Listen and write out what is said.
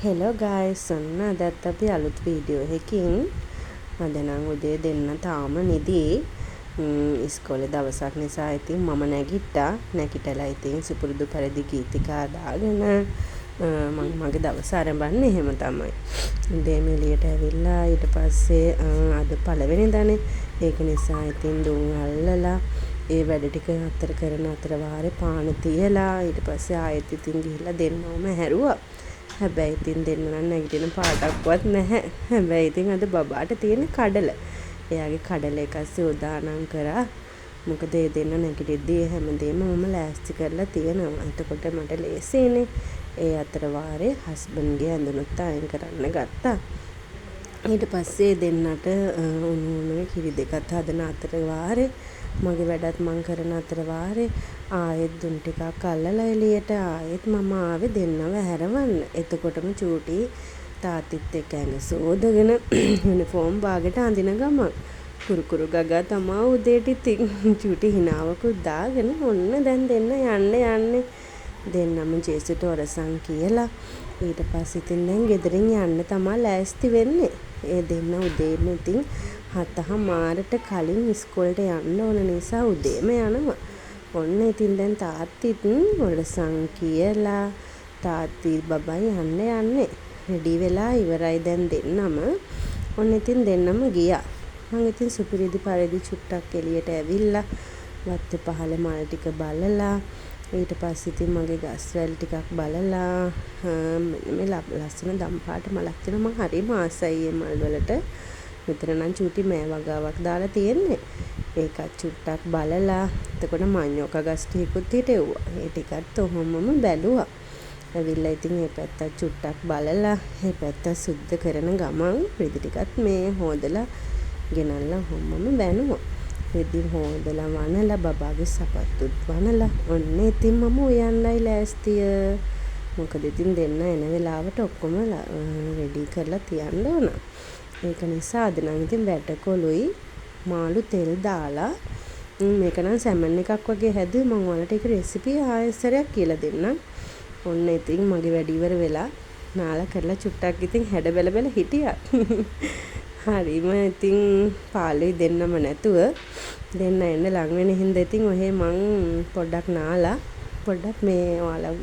Hello guys ඔන්න අදත් අපි අලුත් වීඩියෝ එකකින් අද නම් උදේ දෙන්න තාම නිදි ඉස්කෝලේ දවසක් නිසා ඉතින් මම නැගිටලා ඉතින් සුපුරුදු පරිදි ගීතිකා දාගෙන මම මගේ දවස ආරම්භන්නේ එහෙම තමයි. උදේම එළියට ඇවිල්ලා ඊට පස්සේ අද පළවෙනිදානේ ඒක නිසා ඉතින් දුම් අල්ලලා ඒ වැඩ ටික අතර කරන අතර වාරේ පාන තියලා ඊට පස්සේ ආයෙත් ඉතින් ගිහිල්ලා දෙන්නවම හැරුවා. හැබැයි ඉතින් දෙන්න නම් නැගිටින පාටක්වත් නැහැ. හැබැයි ඉතින් අද බබාට තියෙන කඩල. එයාගේ කඩල එක සෝදානම් කරා. මොකද ඒ දෙන්න නැගිටිද්දී හැමදේම මම ලෑස්ති කරලා තියෙනවා. එතකොට මට ලේසියිනේ. ඒ අතර වාරේ හස්බන්ඩ්ගේ ඇඳුනුත් අයින් කරන්න ගත්තා. ඊට පස්සේ දෙන්නට උණු කිරි දෙකත් හදන අතර වාරේ මගේ වැඩත් මං කරන අතර වාරේ ආයෙත් දුම් ටිකක් අල්ලලා එළියට ආයෙත් මම ආවේ දෙන්නව හැරවන්න. එතකොටම චූටි තාත්තිත් එක්ක ඇඟ සෝදගෙන යුනිෆෝම් බාගෙට අඳින ගමන් කුරුකුරු ගගා තමා උදේට ඉතින් චූටි හිනාවකුත් දාගෙන ඔන්න දැන් දෙන්න යන්නේ දෙන්නම ජේසුට ඔරසන් කියලා ඊට පස්සේ ඉතින් දැන් ගෙදරින් යන්න තමා ලෑස්ති වෙන්නේ. ඒ දෙන්න උදේම ඉතින් 7:00ට කලින් ඉස්කෝලේට යන්න ඕන නිසා උදේම යනවා. ඔන්න ඉතින් දැන් තාත්තිත් ඔරසන් කියලා තාත්ති බබයි යන්නේ. රෙඩි වෙලා ඉවරයි දැන් දෙන්නම. ඔන්න ඉතින් දෙන්නම ගියා. මම ඉතින් සුපිරිදි පරිදි චුට්ටක් එළියට ඇවිල්ලා වත්තේ පහළ මල් ටික බලලා ඊට පස්සේ ඉතින් මගේ ගස් වැල් ටිකක් බලලා මේ ලස්සන දම් පාට මලක් තියෙනවා. මම හරිම ආසයි මේ මල් වලට. මෙතන නම් චූටි මෑ වගාවක් දාලා තියෙන්නේ. ඒකත් චුට්ටක් බලලා එතකොට මඤ්ඤොක ගස් ටිකකුත් හිටෙව්වා. ඒ ටිකත් ඔහොමම බැලුවා. ඇවිල්ලා ඉතින් මේ පැත්ත චුට්ටක් බලලා මේ පැත්ත සුද්ධ කරන ගමන් රෙදි ටිකත් මේ හොදලා ගෙනල්ලා ඔහොමම වැනුවා. රෙදි හොදලා වනලා බබාගේ සපත්තුත් වනලා ඔන්න ඉතින් මම උයන්නයි ලෑස්තිය. මොකද ඉතින් දෙන්න එන වෙලාවට ඔක්කොම රෙඩි කරලා තියන්න ඕන. ඒක නිසා අද නම් ඉතින් වැටකොළුයි මාළු තෙල් දාලා මේක නම් සැමන් එකක් වගේ හැදුවේ. මම ඔයාලට ඒක රෙසිපි ආයෙසරයක් කියලා දෙන්නම්. ඔන්න ඉතින් මගේ වැඩ ඉවර වෙලා නාලා කරලා චුට්ටක් ඉතින් හැඩ බැල හිටියා. හරිම ඉතින් පාළුයි දෙන්නම නැතුව දෙන්න එන්න ලඟ වෙන හින්දා ඉතින් ඔහේ මං පොඩ්ඩක් නාලා පොඩ්ඩක් මේ ඔයාලා